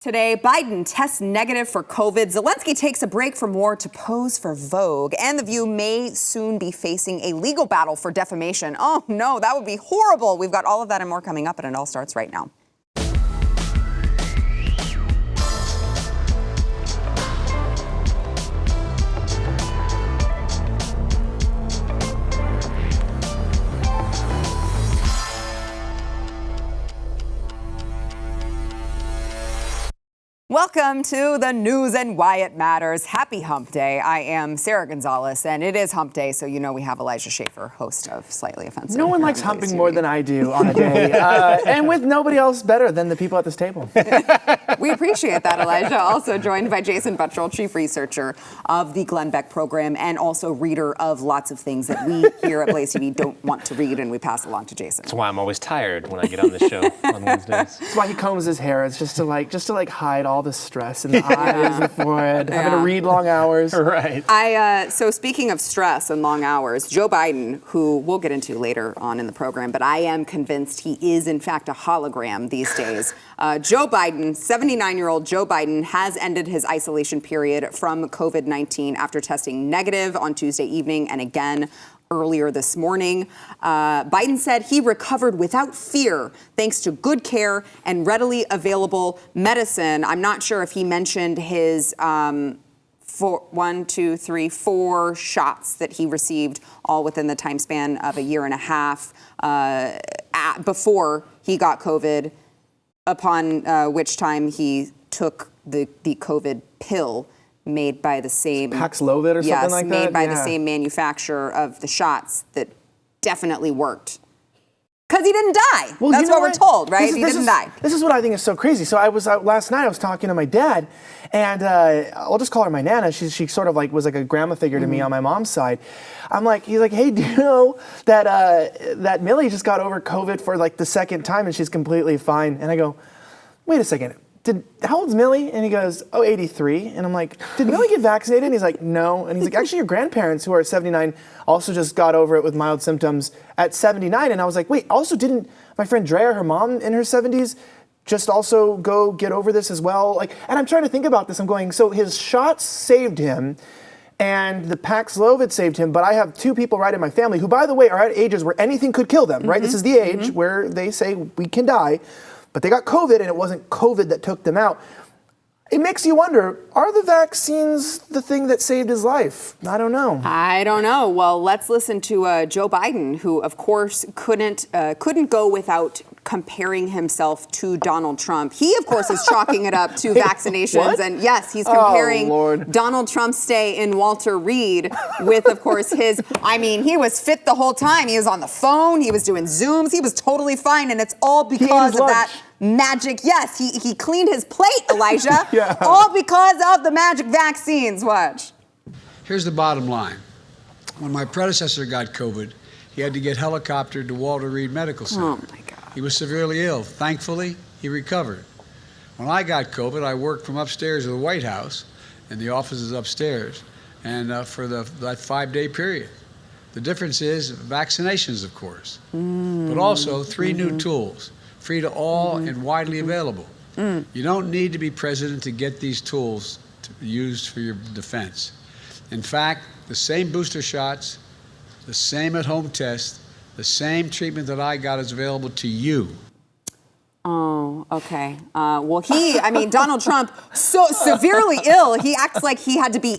Today, Biden tests negative for COVID. Zelenskyy takes a break from war to pose for Vogue. And The View may soon be facing a legal battle for defamation. Oh, no, that would be horrible. We've got all of that and more coming up, and it all starts right now. Welcome to the news and why it matters. Happy Hump Day. I am Sarah Gonzalez, and it is Hump Day, so you know we have Elijah Schaefer, host of Slightly Offensive. No one likes humping more than I do on a day, and with nobody else better than the people at this table. We appreciate that, Elijah. Also joined by Jason Buttrell, chief researcher of the Glenn Beck program, and also reader of lots of things that we here at BlazeTV don't want to read, and we pass along to Jason. That's why I'm always tired when I get on the show on Wednesdays. That's why he combs his hair. It's just to hide all the stress in the eyes and the forehead, having to read long hours. Right. So speaking of stress and long hours, Joe Biden, who we'll get into later on in the program, but I am convinced he is in fact a hologram these days. Joe Biden, 79-year-old Joe Biden, has ended his isolation period from COVID-19 after testing negative on Tuesday evening and again earlier this morning. Biden said he recovered without fear thanks to good care and readily available medicine. I'm not sure if he mentioned his 4 shots that he received all within the time span of a year and a half before he got COVID, upon which time he took the COVID pill made by the same Paxlovid or something like that? Yes, made by the same manufacturer of the shots that definitely worked. Because he didn't die. Well, that's what we're told, right? He didn't die. This is what I think is so crazy. So I was out last night, I was talking to my dad, and I'll just call her my Nana. She sort of was like a grandma figure to me on my mom's side. He's like, hey, do you know that Millie just got over COVID for the second time and she's completely fine? And I go, wait a second. How old's Millie? And he goes, 83. And I'm like, did Millie get vaccinated? And he's like, no. And he's like, actually, your grandparents, who are 79, also just got over it with mild symptoms at 79. And I was like, wait, also didn't my friend Drea, her mom in her 70s, just also go get over this as well? And I'm trying to think about this. I'm going, so his shots saved him and the Paxlovid saved him, but I have two people right in my family who, by the way, are at ages where anything could kill them, right? This is the age where they say we can die. But they got COVID, and it wasn't COVID that took them out. It makes you wonder, are the vaccines the thing that saved his life? I don't know. I don't know. Well, let's listen to Joe Biden, who, of course, couldn't go without comparing himself to Donald Trump. He, of course, is chalking it up to vaccinations. What? And yes, he's comparing Donald Trump's stay in Walter Reed with, of course, he was fit the whole time. He was on the phone. He was doing Zooms. He was totally fine. And it's all because of that magic. Yes, he cleaned his plate, Elijah. Yeah. All because of the magic vaccines. Watch. Here's the bottom line. When my predecessor got COVID, he had to get helicoptered to Walter Reed Medical Center. Oh, my God. He was severely ill. Thankfully, he recovered. When I got COVID, I worked from upstairs of the White House, and the office is upstairs, and for that 5-day period. The difference is vaccinations, of course, but also 3 new tools, free to all and widely available. You don't need to be president to get these tools used for your defense. In fact, the same booster shots, the same at-home test, the same treatment that I got is available to you. Oh, okay. Donald Trump, so severely ill, he acts like he had to be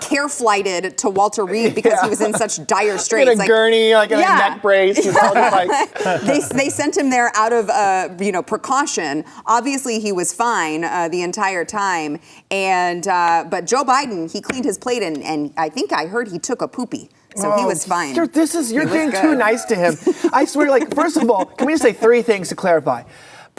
care flighted to Walter Reed because he was in such dire straits. In a gurney, in a neck brace. He's all just they sent him there out of precaution. Obviously, he was fine the entire time. But Joe Biden, he cleaned his plate and I think I heard he took a poopy. So he was fine. You're being too nice to him. I swear, first of all, can we just say 3 things to clarify?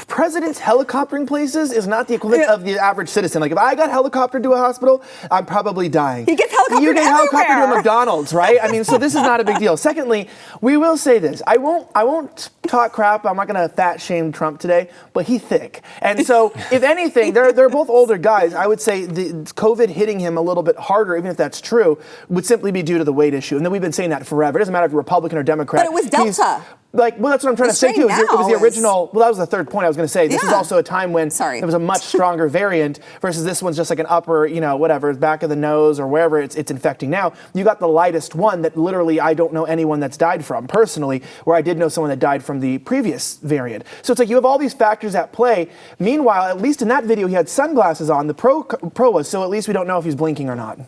Presidents helicoptering places is not the equivalent of the average citizen. If I got helicoptered to a hospital, I'm probably dying. He gets helicoptered You get helicoptered everywhere. to a McDonald's, right? So this is not a big deal. Secondly, we will say this. I won't talk crap. I'm not going to fat shame Trump today, but he's thick. And so, if anything, they're both older guys. I would say the COVID hitting him a little bit harder, even if that's true, would simply be due to the weight issue. And then we've been saying that forever. It doesn't matter if you're Republican or Democrat. But it was Delta. Like, well, that's what I'm trying The to say too. strain It was the now original. Well, that was the third point I was going to say. This was Yeah. also a time when Sorry. there was a much stronger variant versus this one's just like an upper, whatever, back of the nose or wherever it's infecting now. You got the lightest one that literally I don't know anyone that's died from personally, where I did know someone that died from the previous variant. So it's like you have all these factors at play. Meanwhile, at least in that video, he had sunglasses on. The pro was, so at least we don't know if he's blinking or not.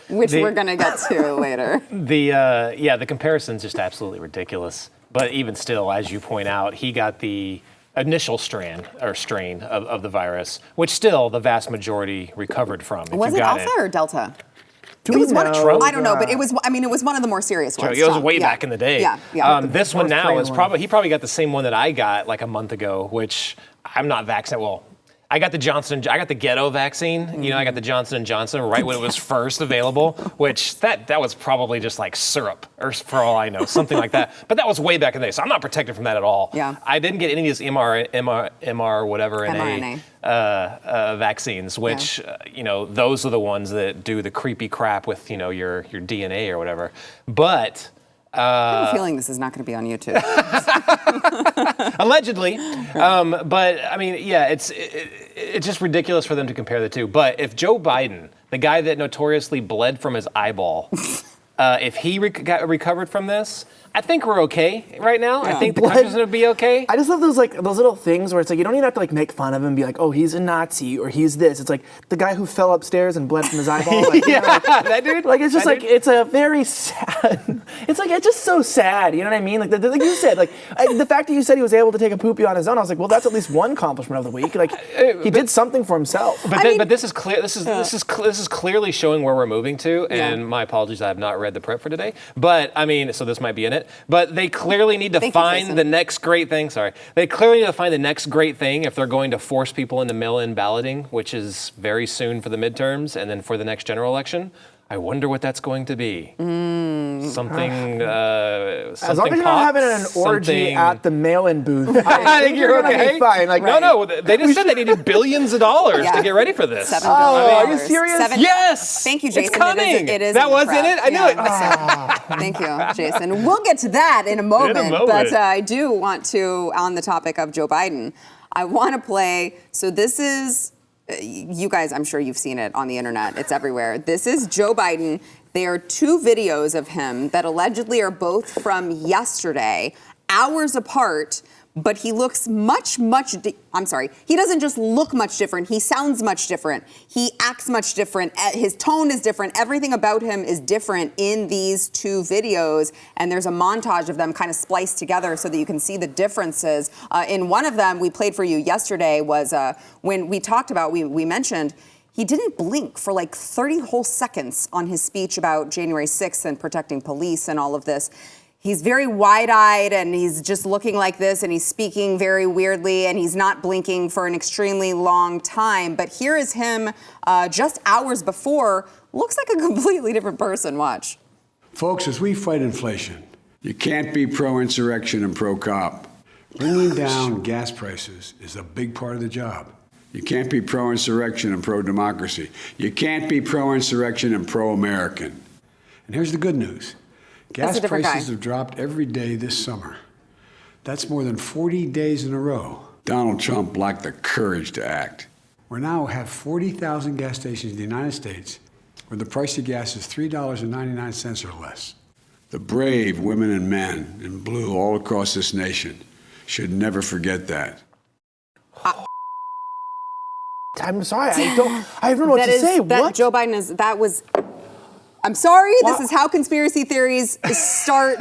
Which we're going to get to later. The comparison's just absolutely ridiculous. But even still, as you point out, he got the initial strain of the virus, which still the vast majority recovered from. Was it Alpha or Delta? Do we know? I don't know, but it was one of the more serious ones. It was way back in the day. Yeah. This one now Korean is one. he probably got the same one that I got like a month ago, which I'm not vaccinated. Well, I got the ghetto vaccine. I got the Johnson & Johnson right when it was first available, which that was probably just like syrup, or for all I know, something like that. But that was way back in the day, so I'm not protected from that at all. Yeah. I didn't get any of these mRNA vaccines, which those are the ones that do the creepy crap with your DNA or whatever. But I have a feeling this is not going to be on YouTube. allegedly, but I mean, yeah, it's just ridiculous for them to compare the two. But if Joe Biden, the guy that notoriously bled from his eyeball, if he got recovered from this, I think we're okay right now. Yeah. I think the country's gonna be okay. I just love those little things where it's like you don't even have to make fun of him and be like, oh, he's a Nazi or he's this. It's like the guy who fell upstairs and bled from his eyeball. That dude. Like it's just That like dude. it's a very sad. It's just so sad. You know what I mean? Like you said, the fact that you said he was able to take a poopy on his own, I was like, well, that's at least one accomplishment of the week. Like he did something for himself. But this is clear. This is clearly showing where we're moving to. And my apologies, I have not read the prep for today. But I mean, so this might be in it. But they clearly need to find the next great thing. Sorry, they clearly need to find the next great thing if they're going to force people into mail-in balloting, which is very soon for the midterms and then for the next general election. I wonder what that's going to be. Something As long as you're not having an orgy at the mail-in booth, I think you're gonna okay. be fine. No, they just said they needed billions of dollars to get ready for this. $7 are billion. you serious? Yes. Thank you, Jason. It's coming. It is that in the was prep. in it. I knew it. Thank you, Jason. We'll get to that in a moment. But I do want to, on the topic of Joe Biden, I want to play. So this is, you guys, I'm sure you've seen it on the internet. It's everywhere. This is Joe Biden. There are two videos of him that allegedly are both from yesterday, hours apart, but he looks he doesn't just look much different. He sounds much different. He acts much different. His tone is different. Everything about him is different in these two videos. And there's a montage of them kind of spliced together so that you can see the differences. In one of them we played for you yesterday was when we talked about, we mentioned, he didn't blink for like 30 whole seconds on his speech about January 6th and protecting police and all of this. He's very wide-eyed and he's just looking like this and he's speaking very weirdly and he's not blinking for an extremely long time. But here is him just hours before. Looks like a completely different person. Watch. Folks, as we fight inflation, you can't be pro-insurrection and pro-cop. Bringing down gas prices is a big part of the job. You can't be pro-insurrection and pro-democracy. You can't be pro-insurrection and pro-American. And here's the good news. Gas prices have dropped every day this summer. That's more than 40 days in a row. Donald Trump lacked the courage to act. We now have 40,000 gas stations in the United States where the price of gas is $3.99 or less. The brave women and men in blue all across this nation should never forget that. I'm sorry, I don't know what to say. What? Joe Biden I'm sorry, this is how conspiracy theories start.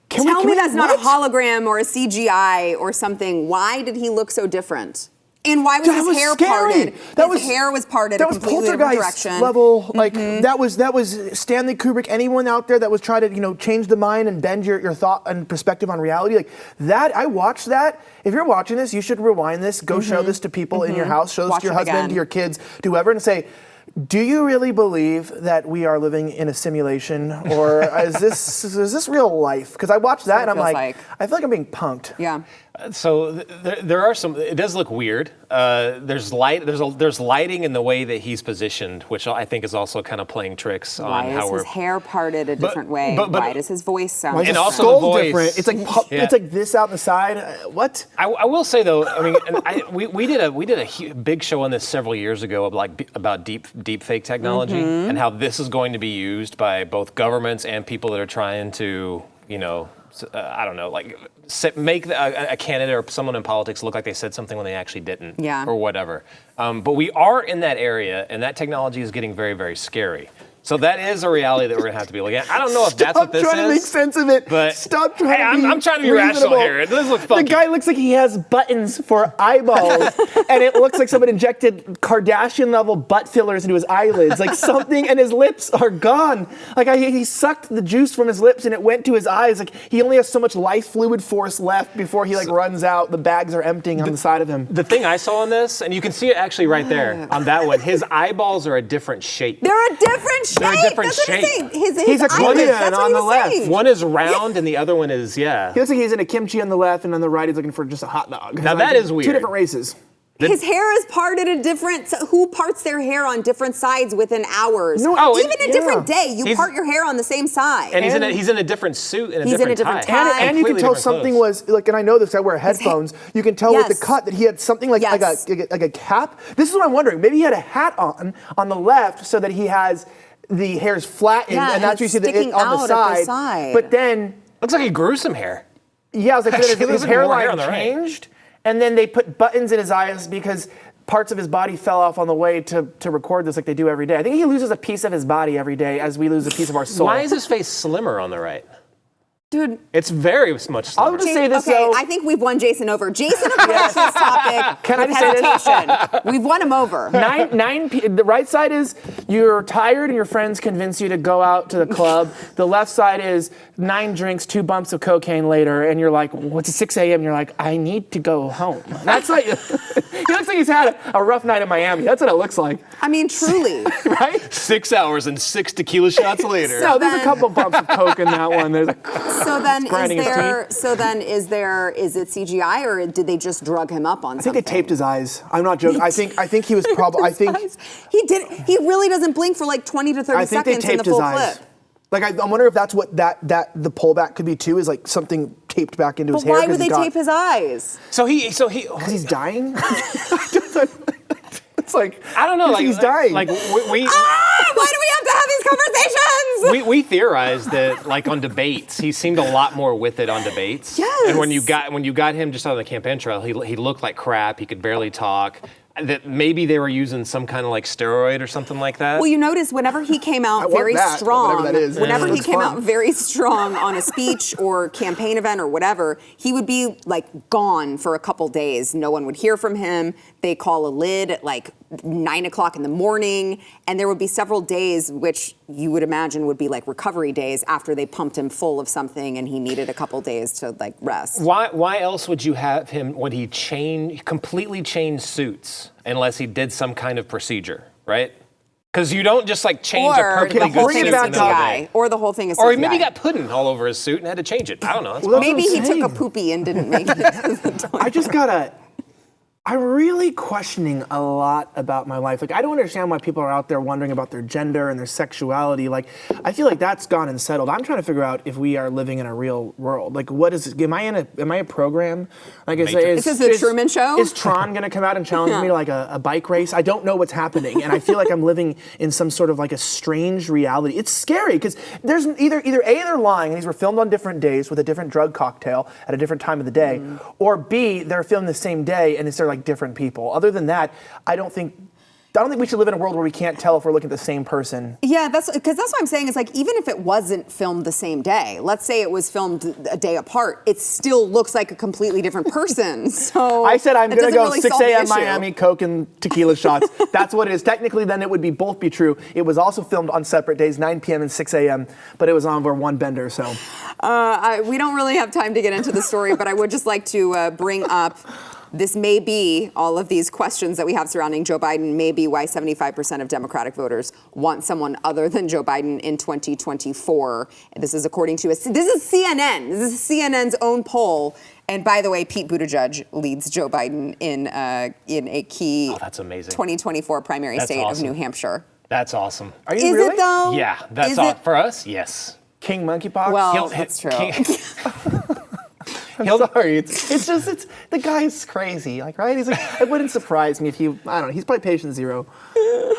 Tell me that's not a hologram or a CGI or something. Why did he look so different? And why was his hair parted? His hair was parted a completely different direction. Level, that was Stanley Kubrick. Anyone out there that was trying to, change the mind and bend your thought and perspective on reality, like that. I watched that. If you're watching this, you should rewind this. Go show this to people in your house. Show this to your husband, to your kids, to whoever, and say, do you really believe that we are living in a simulation, or is this real life? Because I watched that and I'm like, I feel like I'm being punked. Yeah. So there are some. It does look weird. There's lighting in the way that he's positioned, which I think is also kind of playing tricks on how we're. Why is his hair parted a different way? Why does his voice sound? Why is And his also skull the voice. different? It's like it's like this out the side. What? I will say though, I mean, we did a big show on this several years ago about deep fake technology and how this is going to be used by both governments and people that are trying to, I don't know, like make a candidate or someone in politics look like they said something when they actually didn't, or whatever. But we are in that area, and that technology is getting very, very scary. So that is a reality that we're gonna have to be looking at. I don't know if that's what this is. Stop trying to make sense of it. But stop trying to be I'm trying to be rational here. It does look funky. The guy looks like he has buttons for eyeballs, and it looks like someone injected Kardashian-level butt fillers into his eyelids, like something, and his lips are gone. Like he sucked the juice from his lips, and it went to his eyes. Like he only has so much life fluid force left before he runs out. The bags are emptying on the side of him. The thing I saw on this, and you can see it actually right there on that one, his eyeballs are a different shape. They're a different shape. They're a different That's what I'm shape. saying. He's a Korean that's what on he the was left. saying. One is round and the other one is, He looks like he's in a kimchi on the left, and on the right he's looking for just a hot dog. Now that is weird. Two different races. His hair is parted a different. Who parts their hair on different sides within hours? No, even a different day, you He's- part your hair on the same side. And he's in a different suit and He's in a different tie. tie. And you can Completely tell different something clothes. was like, and I know this. I wear headphones. You can tell with the Yes. cut that he had something like Yes. like a cap. This is what I'm wondering. Maybe he had a hat on the left so that he has the hairs flattened, Yeah, and that's where you see sticking on out the at the side. side. But then, Looks like he grew some hair. yeah, I was like, Actually, his there's even more hair hairline on the right. changed, and then they put buttons in his eyes because parts of his body fell off on the way to record this, like they do every day. I think he loses a piece of his body every day, as we lose a piece of our soul. Why is his face slimmer on the right? Dude. It's very much slimmer. I'll just say this Okay, though. I think we've won Jason over. Jason approached this topic Can I with just say this? hesitation. We've won him over. The right side is you're tired and your friends convince you to go out to the club. The left side is 9 drinks, 2 bumps of cocaine later, and you're like, what's it, 6 a.m.? You're like, I need to go home. That's like, he looks like he's had a rough night in Miami. That's what it looks like, I mean, truly. right? 6 hours and 6 tequila shots later. No, there's a couple bumps of coke in that one. There's So then, grinding his is it CGI or did they just drug him up on I think something? they taped his eyes. I'm not joking. I think he was probably. I think he really doesn't blink for like 20 to 30 I think they seconds in the taped his full eyes. clip. Like I wonder if that's what that the pullback could be too. Is like something taped back into But his hair. why would they tape his eyes? So he Because he's dying. It's like I don't know. Like he's dying. Like we Why do we have to have these conversations? we theorized that like on debates, he seemed a lot more with it on debates. Yes. And when you got him just on the campaign trail, he looked like crap. He could barely talk. That maybe they were using some kind of like steroid or something like that. Well, you notice whenever he came out want very that, strong, whatever that is. whenever he Looks came fun. out very strong on a speech or campaign event or whatever, he would be like gone for a couple days. No one would hear from him. They call a lid at like 9 o'clock in the morning, and there would be several days which you would imagine would be like recovery days after they pumped him full of something and he needed a couple days to like rest. Why else would you have him? Would he completely change suits unless he did some kind of procedure, right? Because you don't just like change a Or perfectly the whole good thing suit is in the middle of the CGI. day. Or the whole thing is Or CGI. maybe he got pudding all over his suit and had to change it. I don't know. That's Well, Maybe he I'm took a saying. poopy and didn't make it to the toilet. I'm really questioning a lot about my life. Like, I don't understand why people are out there wondering about their gender and their sexuality. Like, I feel like that's gone and settled. I'm trying to figure out if we are living in a real world. Like, what is it? Am I a program? Like, Matrix. This is the Truman Show? Is Tron gonna come out and challenge me to like a bike race? I don't know what's happening, and I feel like I'm living in some sort of like a strange reality. It's scary because there's either A, they're lying and these were filmed on different days with a different drug cocktail at a different time of the day, or B, they're filmed the same day and they're like different people. Other than that, I don't think we should live in a world where we can't tell if we're looking at the same person. Yeah, that's what I'm saying is like even if it wasn't filmed the same day, let's say it was filmed a day apart, it still looks like a completely different person. So I said I'm it going to doesn't go really 6 solve the a.m. issue. Miami, Coke and tequila shots. That's what it is. Technically, then it would be both be true. It was also filmed on separate days, 9 p.m. and 6 a.m., but it was on for one bender, so. We don't really have time to get into the story, but I would just like to bring up this may be, all of these questions that we have surrounding Joe Biden may be why 75% of Democratic voters want someone other than Joe Biden in 2024. This is according to this is CNN. This is CNN's own poll. And by the way, Pete Buttigieg leads Joe Biden in a key that's amazing. 2024 primary That's state awesome. of New Hampshire. That's awesome. Are you Is really? it though? Yeah, that's Is all it? for us. Yes. King Monkeypox? Well, that's true. I'm sorry. It's just the guy's crazy. Like, right? He's like, it wouldn't surprise me if I don't know. He's probably patient zero.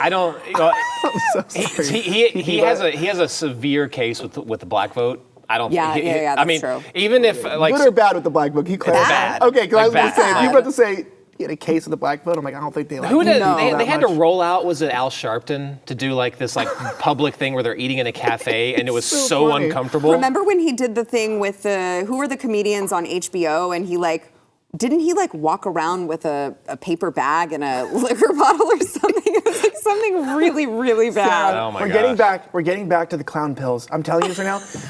I don't. You know, I'm so sorry. he has a severe case with the black vote. I don't. Yeah, think, yeah, I that's mean, true. even if like Good or bad with the black book? He clarified. bad. Okay, because I was Like going to say, if bad. you were about to say he had a case of the black vote, I'm like, I don't think they like who did No. they had to much. roll out? Was it Al Sharpton to do like this like public thing where they're eating in a cafe and it was So so funny. uncomfortable? Remember when he did the thing with who were the comedians on HBO, and he didn't he walk around with a paper bag and a liquor bottle or something? It was like something really, really bad. Oh my we're gosh. getting back. We're getting back to the clown pills. I'm telling you this right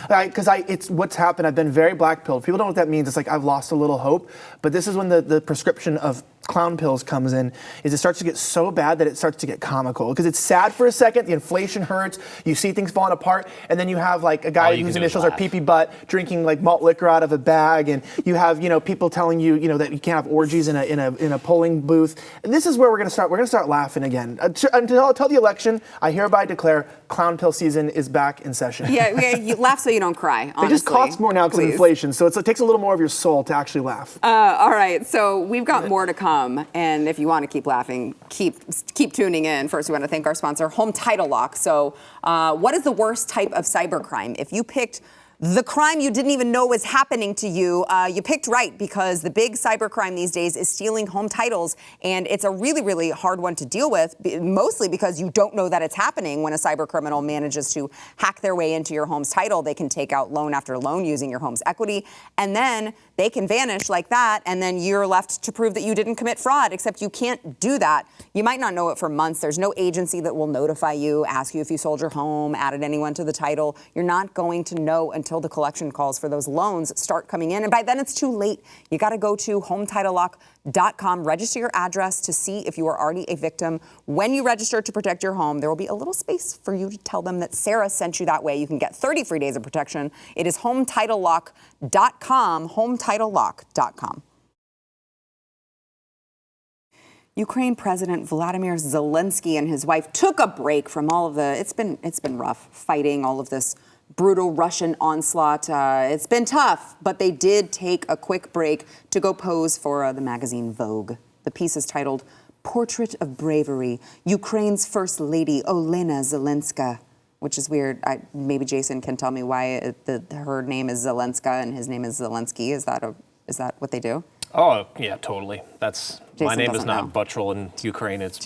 now, because it's what's happened. I've been very black pilled. People don't know what that means. It's like I've lost a little hope. But this is when the prescription of clown pills comes in. Is it starts to get so bad that it starts to get comical because it's sad for a second. The inflation hurts. You see things falling apart, and then you have like a All guy you whose can do is initials are laugh. pee butt drinking like malt liquor out of a bag, and you have people telling you that you can't have orgies in a polling booth. And this is where we're gonna start. We're gonna start laughing again until the election. I hereby declare clown pill season is back in session. Yeah, you laugh so you don't cry. Honestly. They just cost more now because of Please. inflation, so it takes a little more of your soul to actually laugh. All right, so we've got more to come, and if you want to keep laughing, keep tuning in. First, we want to thank our sponsor, Home Title Lock. So, what is the worst type of cybercrime? If you picked the crime you didn't even know was happening to you, you picked right, because the big cybercrime these days is stealing home titles, and it's a really, really hard one to deal with, mostly because you don't know that it's happening. When a cybercriminal manages to hack their way into your home's title, they can take out loan after loan using your home's equity, and then they can vanish like that, and then you're left to prove that you didn't commit fraud, except you can't do that. You might not know it for months. There's no agency that will notify you, ask you if you sold your home, added anyone to the title. You're not going to know until the collection calls for those loans start coming in, and by then it's too late. You got to go to HometitleLock.com, register your address to see if you are already a victim. When you register to protect your home, there will be a little space for you to tell them that Sarah sent you that way. You can get 30 free days of protection. It is HometitleLock.com, HometitleLock.com. Ukraine President Volodymyr Zelenskyy and his wife took a break from all of the, it's been rough fighting all of this brutal Russian onslaught. It's been tough, but they did take a quick break to go pose for the magazine Vogue. The piece is titled Portrait of Bravery, Ukraine's First Lady Olena Zelenska, which is weird. Maybe Jason can tell me why her name is Zelenska and his name is Zelensky. Is that what they do? Oh yeah, totally. That's Jason my name is doesn't not know. Buttrell in Ukraine. It's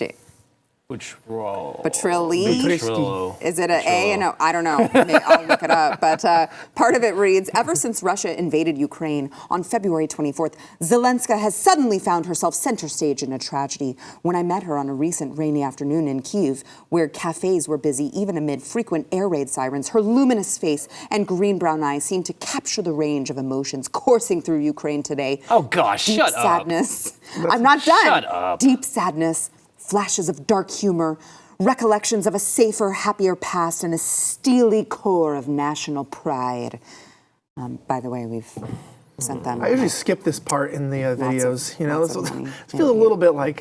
Butrilli? Butrisky. Is it an A? No, I don't know. I'll look it up. But part of it reads, ever since Russia invaded Ukraine on February 24th, Zelenska has suddenly found herself center stage in a tragedy. When I met her on a recent rainy afternoon in Kyiv, where cafes were busy even amid frequent air raid sirens, her luminous face and green-brown eyes seemed to capture the range of emotions coursing through Ukraine today. Oh gosh, Deep shut up. sadness. I'm not done. Shut up. Deep sadness, flashes of dark humor, recollections of a safer, happier past, and a steely core of national pride. By the way, we've sent them. I usually skip this part in the videos. lots of money. It feels a little bit like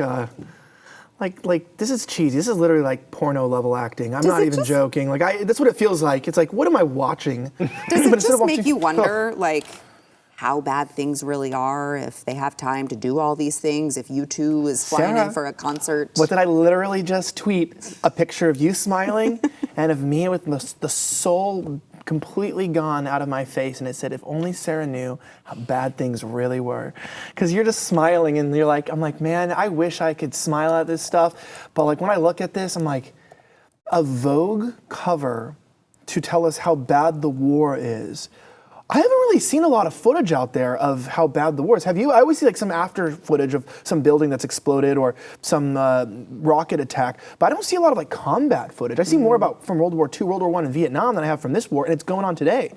this is cheesy. This is literally like porno level acting. I'm not it even just- joking. That's what it feels like. It's like, what am I watching? Does But it instead of just make watching- you wonder, how bad things really are, if they have time to do all these things, if U2 is flying Sarah, in for a concert? What did I literally just tweet? A picture of you smiling and of me with the soul completely gone out of my face. And it said, if only Sarah knew how bad things really were. Because you're just smiling and I'm like, man, I wish I could smile at this stuff. But when I look at this, I'm like, a Vogue cover to tell us how bad the war is. I haven't really seen a lot of footage out there of how bad the war is. Have you? I always see some after footage of some building that's exploded or some rocket attack, but I don't see a lot of combat footage. I see more about from World War II, World War I, and Vietnam than I have from this war, and it's going on today.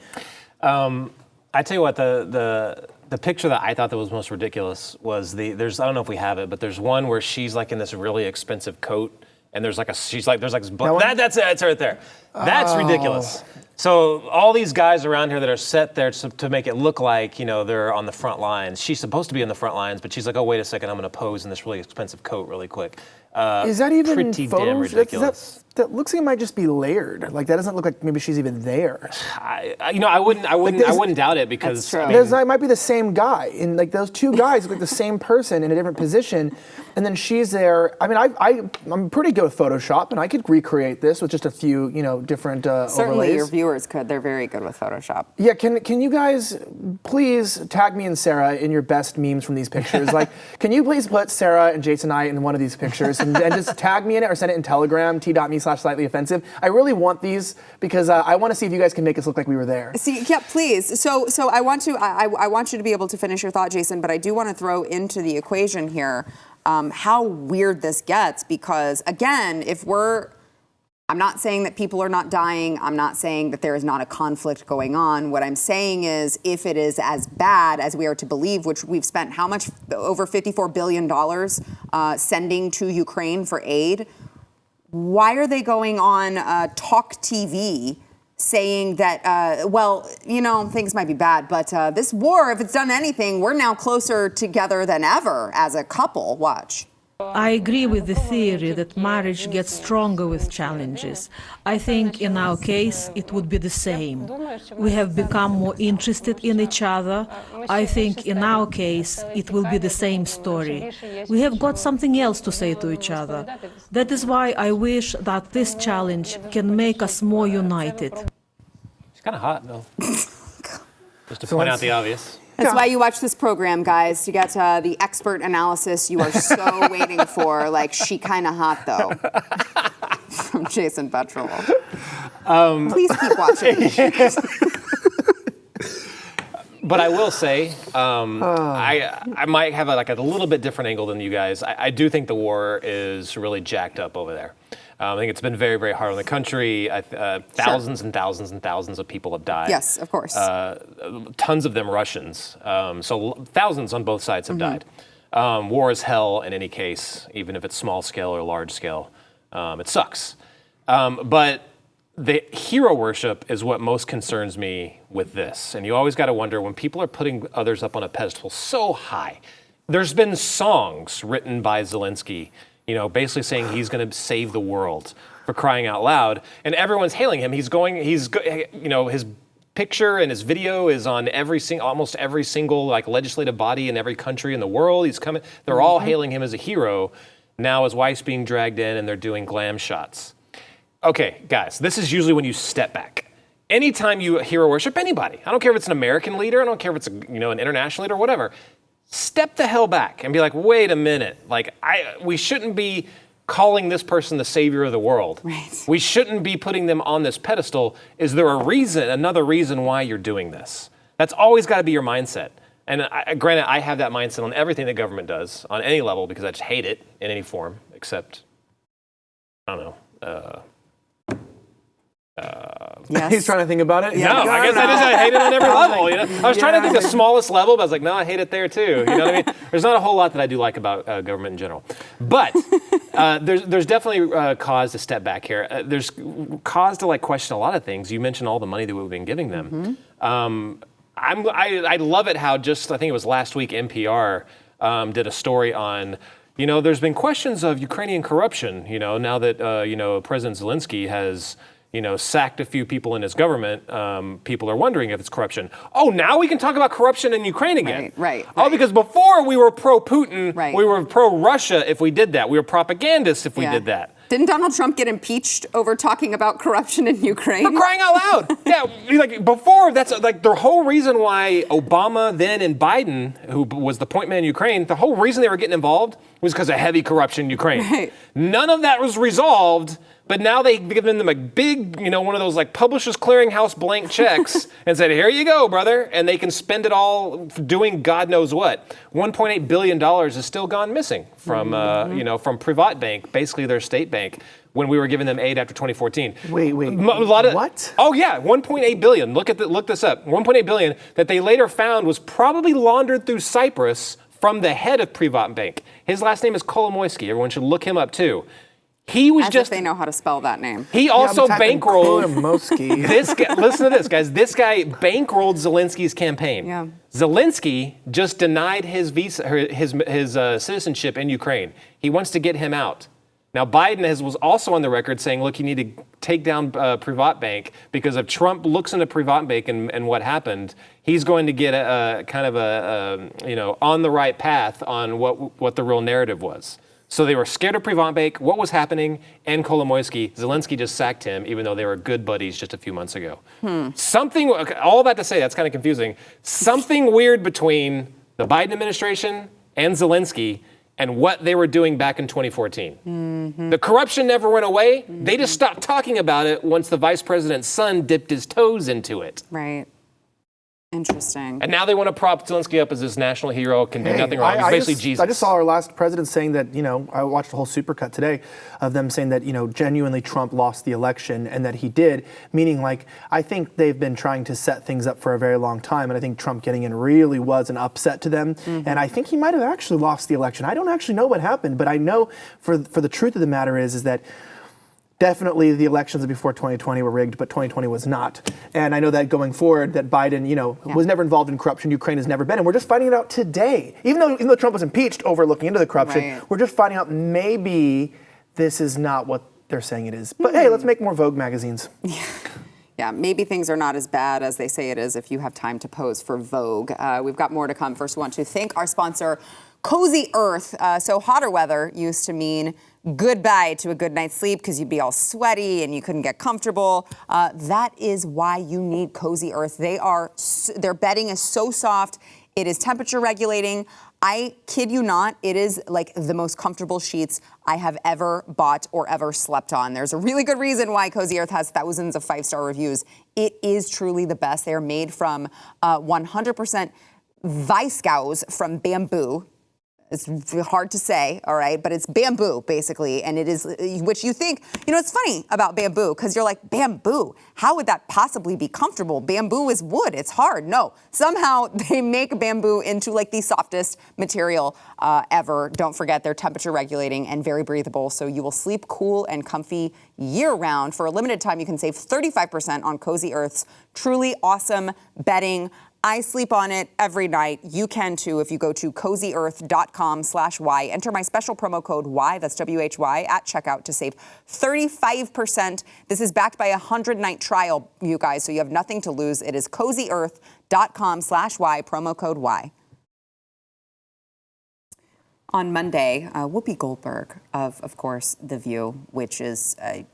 I tell you what, the picture that I thought that was most ridiculous was I don't know if we have it, but there's one where she's in this really expensive coat and there's like that's it, it's right there. That's ridiculous. So all these guys around here that are set there to make it look like, they're on the front lines. She's supposed to be on the front lines, but she's like, oh, wait a second, I'm going to pose in this really expensitive coat really quick. Is that even pretty damn ridiculous? That looks like it might just be layered. Like that doesn't look like maybe she's even there. I wouldn't doubt it because it might be the same guy. And like those two guys look like the same person in a different position, and then she's there. I mean, I'm pretty good with Photoshop, and I could recreate this with just a few, different Certainly, overlays. your viewers could. They're very good with Photoshop. Yeah, can you guys please tag me and Sarah in your best memes from these pictures? Like, can you please put Sarah and Jason and I in one of these pictures and just tag me in it or send it in Telegram, t.me/slightly-offensive. I really want these because I want to see if you guys can make us look like we were there. See, yeah, please. So I want you to be able to finish your thought, Jason, but I do want to throw into the equation here how weird this gets because, again, I'm not saying that people are not dying. I'm not saying that there is not a conflict going on. What I'm saying is if it is as bad as we are to believe, which we've spent how much? Over $54 billion sending to Ukraine for aid. Why are they going on Talk TV saying that, things might be bad, but this war, if it's done anything, we're now closer together than ever as a couple. Watch. I agree with the theory that marriage gets stronger with challenges. I think in our case, it would be the same. We have become more interested in each other. I think in our case, it will be the same story. We have got something else to say to each other. That is why I wish that this challenge can make us more united. She's kind of hot, though. Just to point out the obvious. That's why you watch this program, guys, to get the expert analysis you are so waiting for. Like, she kind of hot, though. From Jason Petrol. Please keep watching. But I will say, I might have a little bit different angle than you guys. I do think the war is really jacked up over there. I think it's been very, very hard on the country. Thousands and thousands and thousands of people have died. Yes, of course. Tons of them Russians. So thousands on both sides have died. War is hell in any case, even if it's small scale or large scale. It sucks. But the hero worship is what most concerns me with this. And you always got to wonder when people are putting others up on a pedestal so high. There's been songs written by Zelenskyy, basically saying he's going to save the world, for crying out loud, and everyone's hailing him. His picture and his video is on almost every single legislative body in every country in the world. He's coming. They're all hailing him as a hero. Now his wife's being dragged in, and they're doing glam shots. Okay, guys, this is usually when you step back. Anytime you hero worship anybody, I don't care if it's an American leader, I don't care if it's an international leader, whatever. Step the hell back and be like, wait a minute. We shouldn't be calling this person the savior of the world. Right. We shouldn't be putting them on this pedestal. Is there another reason why you're doing this? That's always got to be your mindset. And granted, I have that mindset on everything the government does on any level because I just hate it in any form, except, I don't know. Yes. He's trying to think about it. No, I guess I hate it on every level. I was trying to think the smallest level, but I was like, no, I hate it there too. You know what I mean? There's not a whole lot that I do like about government in general, but there's definitely cause to step back here. There's cause to question a lot of things. You mentioned all the money that we've been giving them. I love it how I think it was last week NPR did a story on. There's been questions of Ukrainian corruption. Now that President Zelenskyy has. Sacked a few people in his government, people are wondering if it's corruption. Oh, now we can talk about corruption in Ukraine again. Right. Oh, because before we were pro-Putin, right. We were pro-Russia if we did that. We were propagandists if we did that. Didn't Donald Trump get impeached over talking about corruption in Ukraine? For crying out loud. Yeah, before, that's the whole reason why Obama then and Biden, who was the point man in Ukraine, the whole reason they were getting involved was because of heavy corruption in Ukraine. Right. None of that was resolved. But now they've given them a big, one of those Publishers Clearinghouse blank checks and said, here you go, brother. And they can spend it all doing God knows what. $1.8 billion is still gone missing from, from Privat Bank, basically their state bank, when we were giving them aid after 2014. Wait. What? Oh, yeah, $1.8 billion. Look this up. $1.8 billion that they later found was probably laundered through Cyprus from the head of Privat Bank. His last name is Kolomoisky. Everyone should look him up, too. He was As just. if they know how to spell that name. He also bankrolled. Volodymyr This guy, listen to this, guys. This guy bankrolled Zelensky's campaign. Yeah. Zelensky just denied his visa, his citizenship in Ukraine. He wants to get him out. Now, Biden was also on the record saying, look, you need to take down Privatbank because if Trump looks into Privatbank and what happened, he's going to get a kind of on the right path on what the real narrative was. So they were scared of Privatbank, what was happening, and Kolomoisky. Zelensky just sacked him, even though they were good buddies just a few months ago. All that to say, that's kind of confusing. Something weird between the Biden administration and Zelensky and what they were doing back in 2014. The corruption never went away. They just stopped talking about it once the vice president's son dipped his toes into it. Right. Interesting. And now they want to prop Zelensky up as this national hero, can do nothing wrong. He's basically Jesus. I just saw our last president saying that, I watched the whole supercut today of them saying that, genuinely Trump lost the election and that he did, meaning I think they've been trying to set things up for a very long time. And I think Trump getting in really was an upset to them. And I think he might have actually lost the election. I don't actually know what happened, but I know for the truth of the matter is that definitely the elections before 2020 were rigged, but 2020 was not. And I know that going forward, that Biden, was never involved in corruption. Ukraine has never been. And we're just finding it out today. Even though Trump was impeached over looking into the corruption, we're just finding out maybe this is not what they're saying it is. But hey, let's make more Vogue magazines. Yeah, maybe things are not as bad as they say it is if you have time to pose for Vogue. We've got more to come. First, we want to thank our sponsor, Cozy Earth. So hotter weather used to mean goodbye to a good night's sleep because you'd be all sweaty and you couldn't get comfortable. That is why you need Cozy Earth. Their bedding is so soft. It is temperature regulating. I kid you not, it is like the most comfortable sheets I have ever bought or ever slept on. There's a really good reason why Cozy Earth has thousands of 5-star reviews. It is truly the best. They are made from 100% viscose from bamboo. It's hard to say, all right, but it's bamboo, basically, and it is, which you think, it's funny about bamboo, because you're like, bamboo, how would that possibly be comfortable? Bamboo is wood, it's hard. No, somehow they make bamboo into like the softest material ever. Don't forget, they're temperature regulating and very breathable, so you will sleep cool and comfy year-round. For a limited time, you can save 35% on Cozy Earth's truly awesome bedding. I sleep on it every night. You can too if you go to cozyearth.com/Y. Enter my special promo code Y, that's WHY, at checkout to save 35%. This is backed by a 100-night trial, you guys, so you have nothing to lose. It is cozyearth.com/Y, promo code Y. On Monday, Whoopi Goldberg of course, The View, which is, I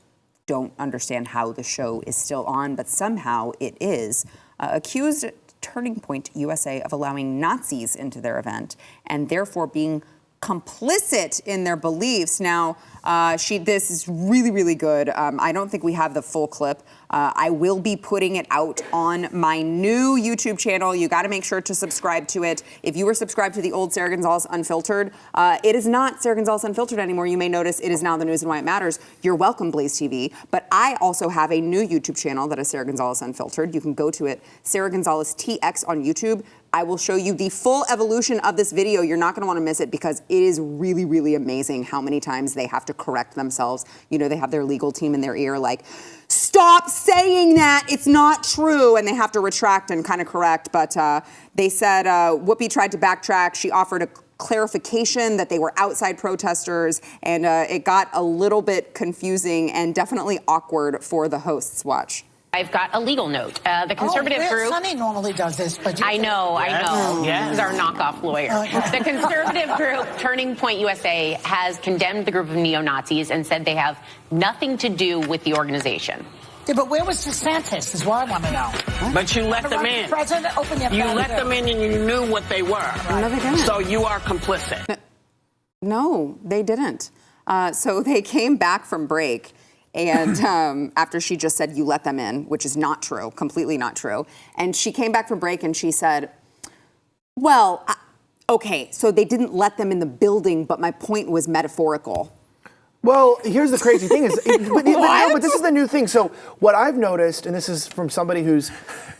don't understand how the show is still on, but somehow it is, accused Turning Point USA of allowing Nazis into their event and therefore being complicit in their beliefs. Now, this is really, really good. I don't think we have the full clip. I will be putting it out on my new YouTube channel. You got to make sure to subscribe to it. If you were subscribed to the old Sarah Gonzalez Unfiltered, it is not Sarah Gonzalez Unfiltered anymore. You may notice it is now The News and Why It Matters. You're welcome, BlazeTV. But I also have a new YouTube channel that is Sarah Gonzalez Unfiltered. You can go to it, Sarah Gonzalez TX on YouTube. I will show you the full evolution of this video. You're not going to want to miss it because it is really, really amazing how many times they have to correct themselves. They have their legal team in their ear like, stop saying that, it's not true. And they have to retract and kind of correct. But they said Whoopi tried to backtrack. She offered a clarification that they were outside protesters. And it got a little bit confusing and definitely awkward for the hosts. Watch. I've got a legal note. The conservative group. Sunny normally does this, but I know. Yeah. He's our knockoff lawyer. The conservative group, Turning Point USA, has condemned the group of neo-Nazis and said they have nothing to do with the organization. Yeah, but where was DeSantis is what I want to know. But you let them in. President, open your You let them in and you knew what they were. No, they didn't. So you are complicit. No, they didn't. So they came back from break. And after she just said, you let them in, which is not true, completely not true. And she came back from break and she said, well, okay, so they didn't let them in the building, but my point was metaphorical. Well, here's the crazy thing is, but this is the new thing. So what I've noticed, and this is from somebody who's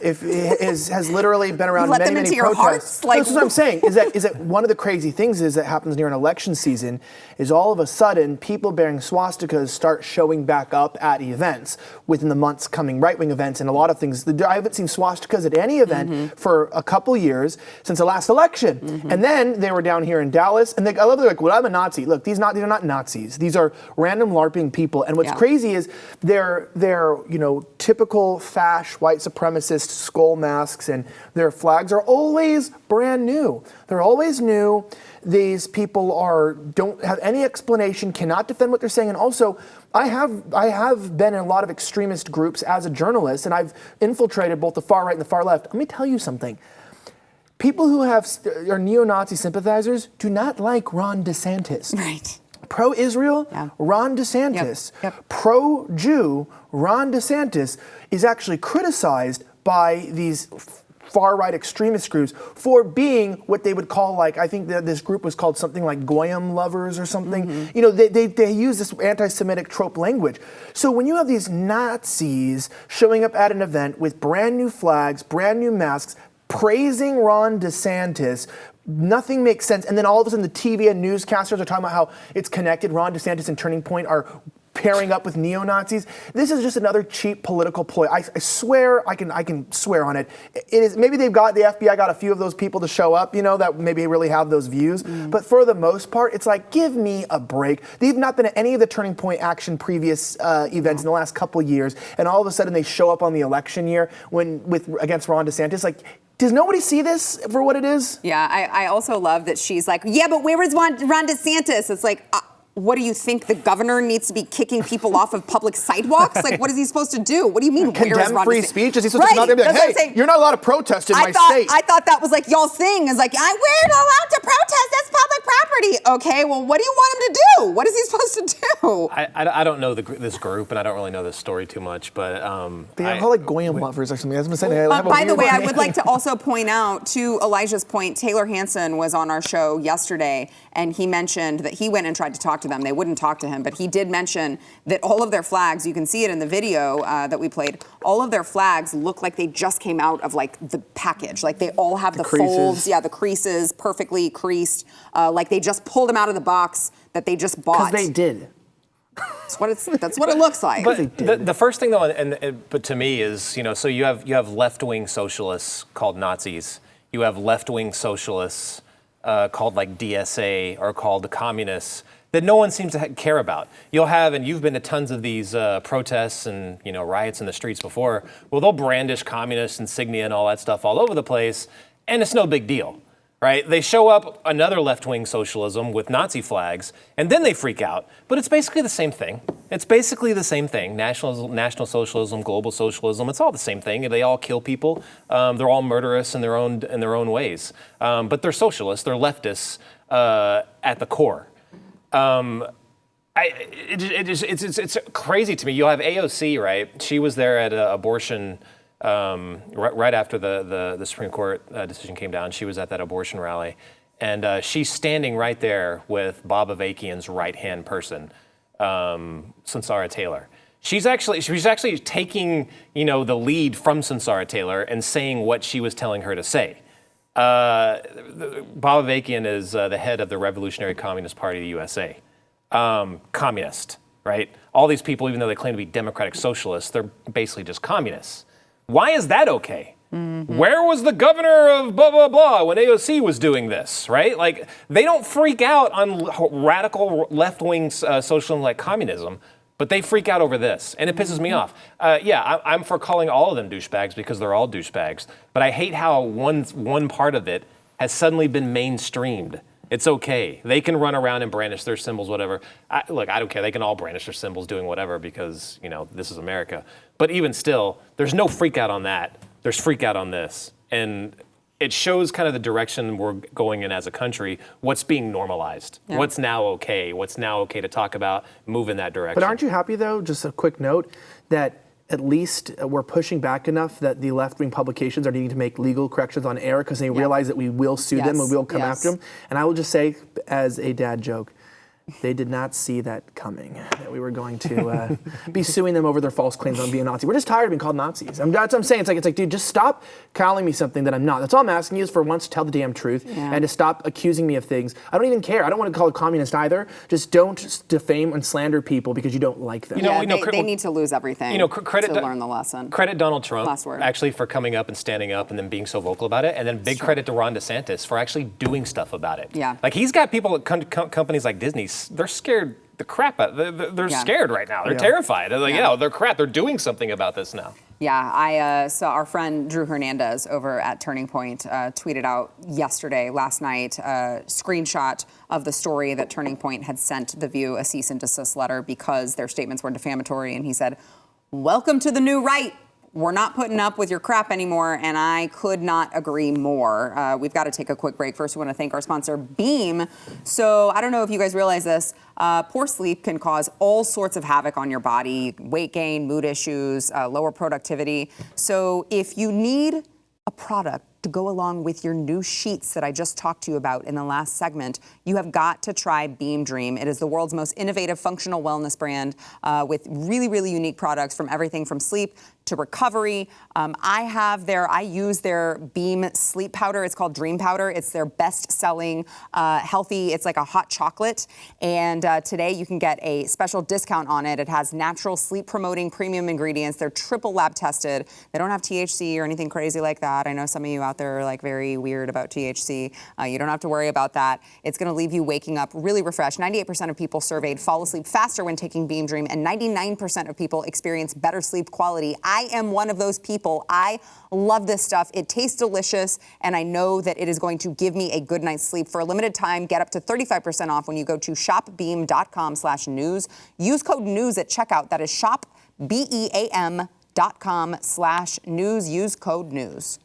has literally been around many protests. Like, this is what I'm saying, is that one of the crazy things is that happens near an election season is all of a sudden people bearing swastikas start showing back up at events within the months coming, right-wing events and a lot of things. I haven't seen swastikas at any event for a couple years since the last election. And then they were down here in Dallas, and I love they're like, well, I'm a Nazi. Look, these are not Nazis. These are random LARPing people. And what's crazy is they're typical fash white supremacist skull masks, and their flags are always brand new. They're always new. These people don't have any explanation, cannot defend what they're saying. And also, I have been in a lot of extremist groups as a journalist, and I've infiltrated both the far right and the far left. Let me tell you something. People who are neo-Nazi sympathizers do not like Ron DeSantis. Right. Pro-Israel, Ron DeSantis. Pro-Jew, Ron DeSantis is actually criticized by these far-right extremist groups for being what they would call, like, I think that this group was called something like Goyim lovers or something. They use this anti-Semitic trope language. So when you have these Nazis showing up at an event with brand new flags, brand new masks, praising Ron DeSantis, nothing makes sense. And then all of a sudden the TV and newscasters are talking about how it's connected. Ron DeSantis and Turning Point are pairing up with neo-Nazis. This is just another cheap political ploy. I swear, I can swear on it. It is, maybe the FBI got a few of those people to show up, that maybe really have those views. But for the most part, it's like, give me a break. They've not been at any of the Turning Point Action previous events in the last couple of years, and all of a sudden they show up on the election year against Ron DeSantis. Like, does nobody see this for what it is? Yeah, I also love that she's like, yeah, but where is Ron DeSantis? It's like, what do you think? The governor needs to be kicking people off of public sidewalks? Like, what is he supposed to do? What do you mean? Condemn free speech? Is he supposed to come out there and be like, hey, you're not allowed to protest in my state? I thought that was like y'all's thing. Is like, we're not allowed to protest. That's public property. Okay, well, what do you want him to do? What is he supposed to do? I don't know this group, and I don't really know this story too much, but they are like Goyim lovers or something. I was saying, by the way, I would like to also point out, to Elijah's point, Taylor Hansen was on our show yesterday, and he mentioned that he went and tried to talk to them. They wouldn't talk to him, but he did mention that all of their flags, you can see it in the video that we played, all of their flags look like they just came out of like the package. Like they all have the folds, the creases perfectly creased, like they just pulled them out of the box that they just bought. Because they did. That's what it looks like. But the first thing though, but to me is, so you have left-wing socialists called Nazis. You have left-wing socialists called like DSA or called the communists that no one seems to care about. You'll have, and you've been to tons of these protests and riots in the streets before. Well, they'll brandish communist insignia and all that stuff all over the place, and it's no big deal, right? They show up another left-wing socialism with Nazi flags, and then they freak out. But it's basically the same thing. It's basically the same thing. National socialism, global socialism, it's all the same thing. They all kill people. They're all murderous in their own ways. But they're socialists. They're leftists at the core. It's crazy to me. You'll have AOC, right? She was there at abortion right after the Supreme Court decision came down. She was at that abortion rally, and she's standing right there with Bob Avakian's right-hand person, Sunsara Taylor. She's actually taking the lead from Sunsara Taylor and saying what she was telling her to say. Bob Avakian is the head of the Revolutionary Communist Party of the USA. Communist, right? All these people, even though they claim to be democratic socialists, they're basically just communists. Why is that okay? Where was the governor of blah, blah, blah when AOC was doing this, right? Like, they don't freak out on radical left-wing socialism like communism, but they freak out over this, and it pisses me off. I'm for calling all of them douchebags because they're all douchebags, but I hate how one part of it has suddenly been mainstreamed. It's okay. They can run around and brandish their symbols, whatever. Look, I don't care. They can all brandish their symbols doing whatever because, this is America. But even still, there's no freak out on that. There's freak out on this. And it shows kind of the direction we're going in as a country, what's being normalized, what's now okay to talk about, move in that direction. But aren't you happy, though, just a quick note, that at least we're pushing back enough that the left-wing publications are needing to make legal corrections on air because they realize that we will sue them and we will come after them. And I will just say, as a dad joke, They did not see that coming, that we were going to be suing them over their false claims on being Nazi. We're just tired of being called Nazis. That's what I'm saying. It's like, dude, just stop calling me something that I'm not. That's all I'm asking you is for once to tell the damn truth and to stop accusing me of things. I don't even care. I don't want to call a communist either. Just don't defame and slander people because you don't like them. They need to lose everything to learn the lesson. Credit Donald Trump actually for coming up and standing up and then being so vocal about it. And then big credit to Ron DeSantis for actually doing stuff about it. Yeah. Like he's got people at companies like Disney, they're scared the crap out. They're scared right now. They're terrified. They're like, they're crap. They're doing something about this now. Yeah, I saw our friend Drew Hernandez over at Turning Point tweeted out last night, a screenshot of the story that Turning Point had sent The View a cease and desist letter because their statements were defamatory. And he said, "Welcome to the new right. We're not putting up with your crap anymore," and I could not agree more. We've got to take a quick break. First, we want to thank our sponsor, Beam. So I don't know if you guys realize this. Poor sleep can cause all sorts of havoc on your body, weight gain, mood issues, lower productivity. So if you need a product to go along with your new sheets that I just talked to you about in the last segment, you have got to try Beam Dream. It is the world's most innovative functional wellness brand with really, really unique products from everything from sleep to recovery. I use their Beam sleep powder. It's called Dream Powder. It's their best-selling healthy. It's like a hot chocolate. And today you can get a special discount on it. It has natural sleep-promoting premium ingredients. They're triple lab tested. They don't have THC or anything crazy like that. I know some of you out there are like very weird about THC. You don't have to worry about that. It's going to leave you waking up really refreshed. 98% of people surveyed fall asleep faster when taking Beam Dream, and 99% of people experience better sleep quality. I am one of those people. I love this stuff. It tastes delicious, and I know that it is going to give me a good night's sleep. For a limited time, get up to 35% off when you go to shopbeam.com/news. Use code NEWS at checkout. That is shopbeam.com/news. Use code NEWS.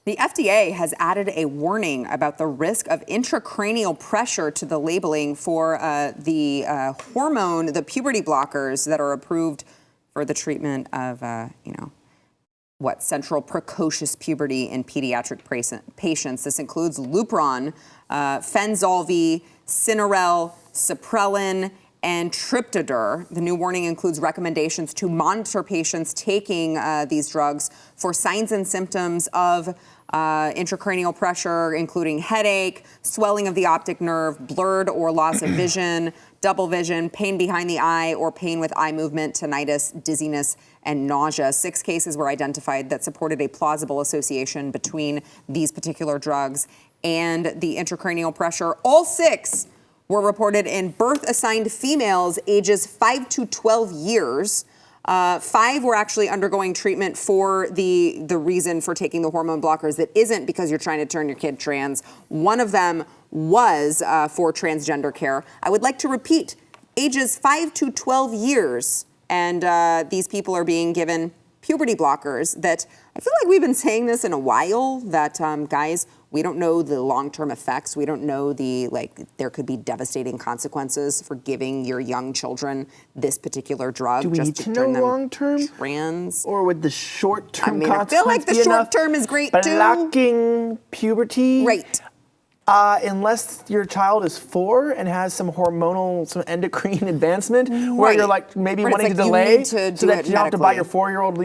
The FDA has added a warning about the risk of intracranial pressure to the labeling for the hormone, the puberty blockers that are approved for the treatment of, central precocious puberty in pediatric patients. This includes Lupron, Fenzolvi, Cinerel, Supprelin, and Triptodur. The new warning includes recommendations to monitor patients taking these drugs for signs and symptoms of intracranial pressure, including headache, swelling of the optic nerve, blurred or loss of vision, double vision, pain behind the eye, or pain with eye movement, tinnitus, dizziness, and nausea. 6 cases were identified that supported a plausible association between these particular drugs and the intracranial pressure. All 6 were reported in birth-assigned females ages 5 to 12 years. 5 were actually undergoing treatment for the reason for taking the hormone blockers that isn't because you're trying to turn your kid trans. 1 of them was for transgender care. I would like to repeat, ages 5 to 12 years. And these people are being given puberty blockers that I feel like we've been saying this in a while, that guys, we don't know the long-term effects. We don't know there could be devastating consequences for giving your young children this particular drug. Do we just need to to turn know them long-term? trans? Or would the short-term consequence I feel like the short-term is great too. Blocking puberty? Right. Unless your child is 4 and has some hormonal, some endocrine advancement, where you're like maybe wanting to delay so that you don't have to buy your 4-year-old,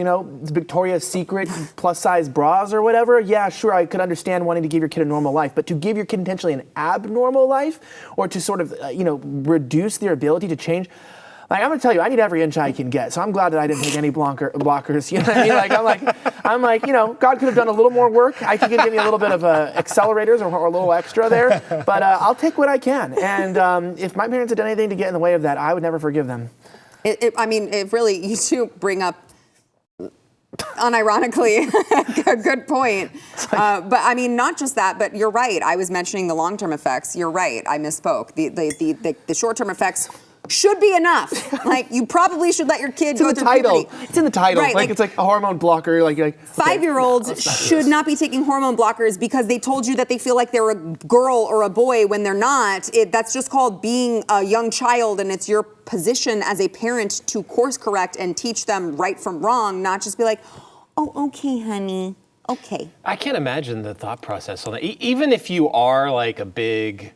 Victoria's Secret plus-size bras or whatever. Yeah, sure, I could understand wanting to give your kid a normal life, but to give your kid intentionally an abnormal life, or to sort of, reduce their ability to change. Like, I'm gonna tell you, I need every inch I can get. So I'm glad that I didn't take any blockers. You know what I mean? I'm like, God could have done a little more work. I could give me a little bit of accelerators or a little extra there. But I'll take what I can. And if my parents had done anything to get in the way of that, I would never forgive them. It really, you two bring up, unironically, a good point. But not just that, but you're right. I was mentioning the long-term effects. You're right. I misspoke. The short-term effects should be enough. You probably should let your kid go through puberty. It's in the title. Right, it's like a hormone blocker. 5-year-olds should not be taking hormone blockers because they told you that they feel like they're a girl or a boy when they're not. That's just called being a young child, and it's your position as a parent to course correct and teach them right from wrong, not just be like, oh, okay, honey, okay. I can't imagine the thought process on that. Even if you are like a big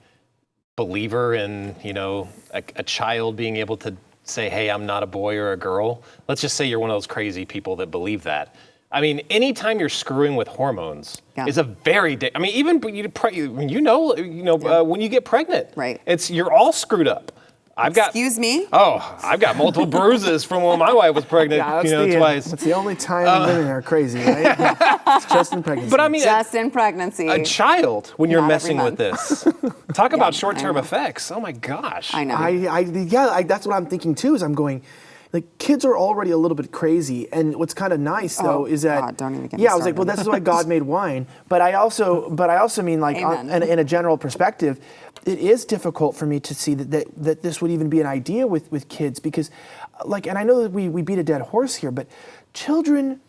believer in, a child being able to say, hey, I'm not a boy or a girl. Let's just say you're one of those crazy people that believe that. I mean, anytime you're screwing with hormones is a very, even when you get pregnant, right? You're all screwed up. Excuse me? Oh, I've got multiple bruises from when my wife was pregnant, twice. That's the only time women are crazy, right? It's just in pregnancy. But I mean, just in pregnancy. A child, when you're messing with this. Talk about short-term effects. Oh my gosh. I know. That's what I'm thinking too, is I'm going, like, kids are already a little bit crazy, and what's kind of nice though is that God, don't even get me I was like, well, this is why God made wine. But I also mean, like, in a general perspective, it is difficult for me to see that this would even be an idea with kids, because, like, and I know that we beat a dead horse here, but children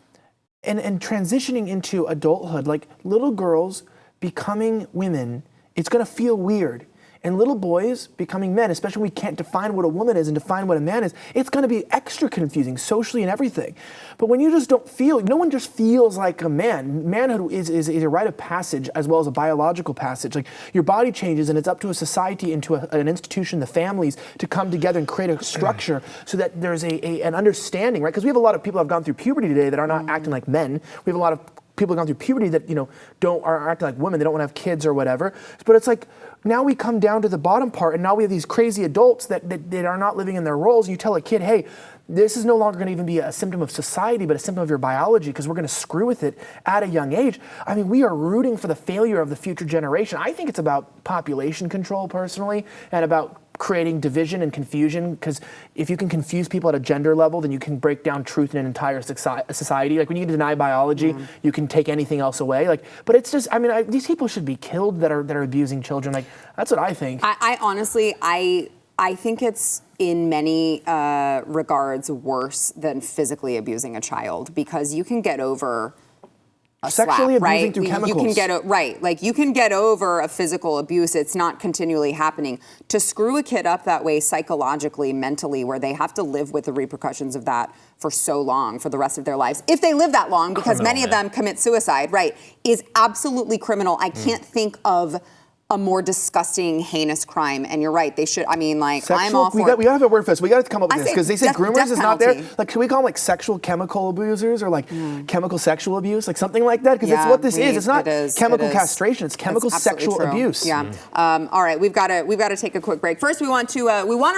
and transitioning into adulthood, like little girls becoming women, it's going to feel weird. And little boys becoming men, especially when we can't define what a woman is and define what a man is, it's going to be extra confusing socially and everything. But when you just don't feel, no one just feels like a man. Manhood is a rite of passage as well as a biological passage. Like, your body changes, and it's up to a society and to an institution, the families, to come together and create a structure so that there's an understanding, right? Because we have a lot of people who have gone through puberty today that are not acting like men. We have a lot of people who've gone through puberty that are acting like women. They don't want to have kids or whatever. But it's like, now we come down to the bottom part, and now we have these crazy adults that are not living in their roles. And you tell a kid, hey, this is no longer going to even be a symptom of society, but a symptom of your biology, because we're going to screw with it at a young age. I mean, we are rooting for the failure of the future generation. I think it's about population control, personally, and about creating division and confusion, because if you can confuse people at a gender level, then you can break down truth in an entire society. Like, when you can deny biology, you can take anything else away. Like, but it's just, I mean, these people should be killed that are abusing children. Like, that's what I think. I honestly, I think it's in many regards worse than physically abusing a child, because you can get over sexually slap, abusing right? through chemicals. You can get over a physical abuse. It's not continually happening. To screw a kid up that way psychologically, mentally, where they have to live with the repercussions of that for so long, for the rest of their lives, if they live that long, because many of them commit suicide, right, is absolutely criminal. I can't think of a more disgusting, heinous crime. And you're right, they should, I mean, like, I'm all for it. We gotta have a word for this. We gotta come up with this, because they say groomers death is not there. penalty. Like, should we call them like sexual chemical abusers, or like chemical sexual abuse, like something like that? Because that's what this is. It's not chemical castration. It's chemical sexual abuse. Yeah. All right, we've got to take a quick break. First, we want to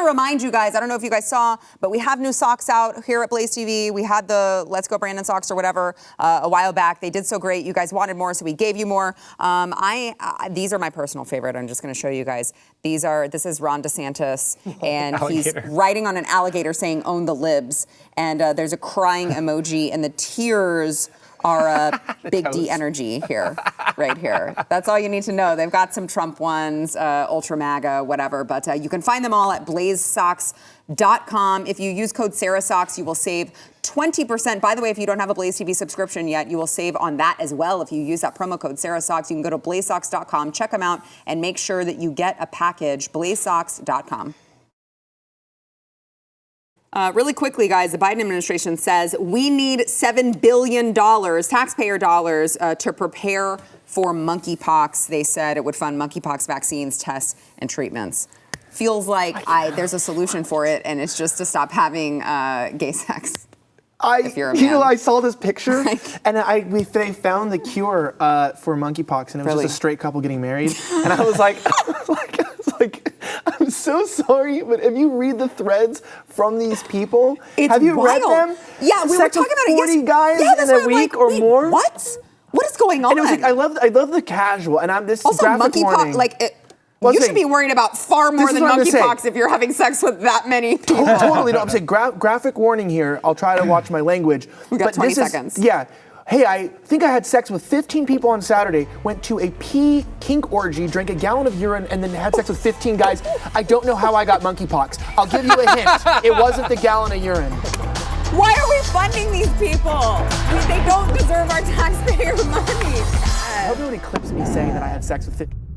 remind you guys. I don't know if you guys saw, but we have new socks out here at BlazeTV. We had the Let's Go Brandon socks or whatever a while back. They did so great. You guys wanted more, so we gave you more. These are my personal favorite. I'm just going to show you guys. This is Ron DeSantis, and he's writing on an alligator saying, "Own the libs." And there's a crying emoji, and the tears are Big D energy here, right here. That's all you need to know. They've got some Trump ones, Ultra MAGA, whatever, but you can find them all at blazesocks.com. If you use code SarahSocks, you will save 20%. By the way, if you don't have a Blaze TV subscription yet, you will save on that as well. If you use that promo code SarahSocks, you can go to blazesocks.com, check them out, and make sure that you get a package, blazesocks.com. Really quickly, guys, the Biden administration says we need $7 billion, taxpayer dollars, to prepare for monkeypox. They said it would fund monkeypox vaccines, tests, and treatments. Feels like there's a solution for it, and it's just to stop having gay sex. If you're a man. I saw this picture, and they found the cure for monkeypox, and it was just a straight couple getting married. And I was like, I'm so sorry, but if you read the threads from these people, have you read them? Yeah, we were talking about it. 40 guys in a week or more. What? What is going on? And it was like, I love the casual, and this also graphic warning. You should be worried about far more than monkeypox if you're having sex with that many people. Totally. No, I'm saying graphic warning here. I'll try to watch my language. We got 20 seconds. Hey, I think I had sex with 15 people on Saturday, went to a pee kink orgy, drank a gallon of urine, and then had sex with 15 guys. I don't know how I got monkeypox. I'll give you a hint. It wasn't the gallon of urine. Why are we funding these people? They don't deserve our taxpayer money. I hope nobody clips me saying that I had sex with 15